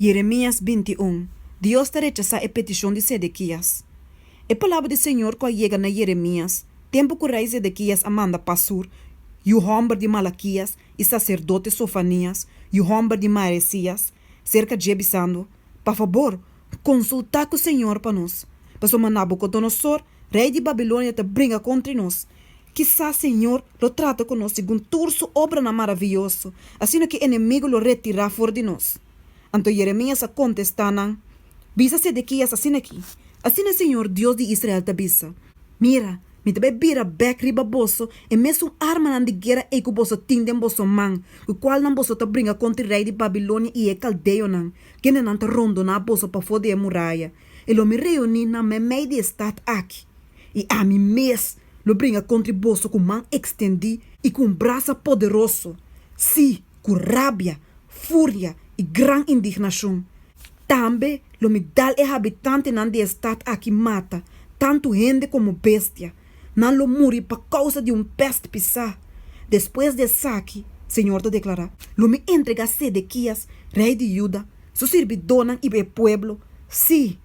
Jeremías 21. Dios te rechaza a petición de Sedequías. A palavra do Senhor que chega na Jeremias, tempo que o rei Sedequias amanda Passur, e o homem de Malaquias, e sacerdote Sofanias, e o homem de Maresias, cerca de Ebisando, por favor, consultar com o Senhor para nós. Para o Nabucodonosor, rei de Babilônia, te brinca contra nós. Quizá, Senhor, lo trata conosco segundo sua obra na maravilhoso, assim que o inimigo lo retirar fora de nós. Então Jeremias a contestar, bisa Sedequias assim aqui. Assim o Senhor, Deus de Israel, te bisa. Mira, me te bebira back riba bosso, e mesmo arma na de guerra e que o bosso tinde em bosso man, o qual não bosso te brinca contra o rei de Babilônia e é caldeo nan, que não te rondo na bosso para fora de muralha. E lo me reuni na me meio de estado aqui. E a mim mes, lo brinca contra o bosso com man extendi e com braço poderoso. Sim, com rabia, fúria e grande indignação. Também, lo me dá e habitante nan de estado aqui mata, tanto gente como bestia. Não lo muri por causa de peste pisar. Depois de saque, Senhor te declara, lo me entrega a Sedequias, rei de Judá, su servidor e o pueblo. Sim,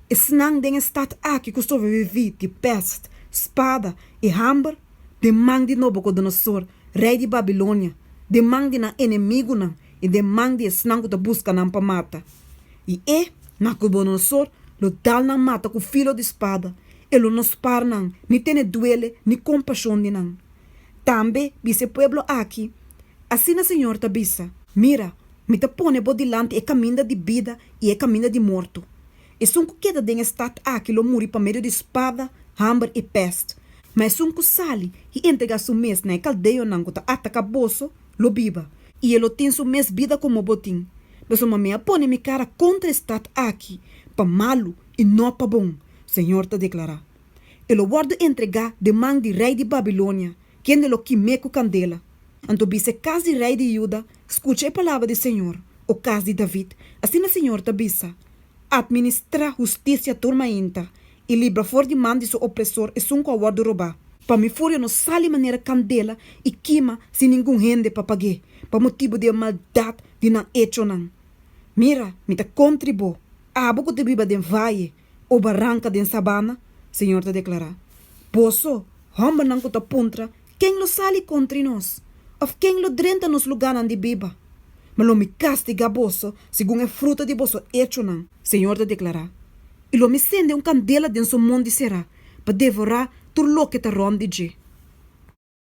esnang den estado aqui que sobrevivi de peste, espada e hambre, de mão de Nabucodonosor, rei de Babilônia, de mão de na inimigo nan, e de mão de esnang que busca nan para mata. E Nabucodonosor lo dá na mata com filo de espada. Ele não para não, nem tem duele, nem compaixão de não. Também, esse pueblo aqui, assim o Senhor te bisa. Mira, me te põe por delante e caminho de vida e caminho de morto. E são que queda de estado aqui, lo muri para meio de espada, hambre e peste. Mas são que sale e entrega seu mês na caldeia não que ataca bolso, lo biba. E ele tem sua mês vida como botim. Mas uma meia põe minha cara contra estado aqui, para malo e não para bom. Senhor te declara. Ele guarda entregar de mão de rei de Babilônia, quem ele queimou com candela. Então, se caso de rei de Judá, escute a palavra do Senhor, o caso de David. Assim o Senhor te bisa. Administra justiça turmaenta e livra fora de mão de seu opressor e sun guarda roubar. Para me fúria não sale maneira candela e queima sem nenhum rende para pagar, para motivo de maldade de não hecho não. Mira, me te contribu. A boca de biba de valle, ou barranca de sabana, Senhor te declara. Posso, homem não te puntra, quem lo sale contra nós? Of quem lo drenta nos lugar de biba? Mas lo me castiga bosso, segundo a fruta de bosso hecho não, Senhor te declara. E lo me sende candela de seu mundo será, para devorar tudo lo que te ronde de.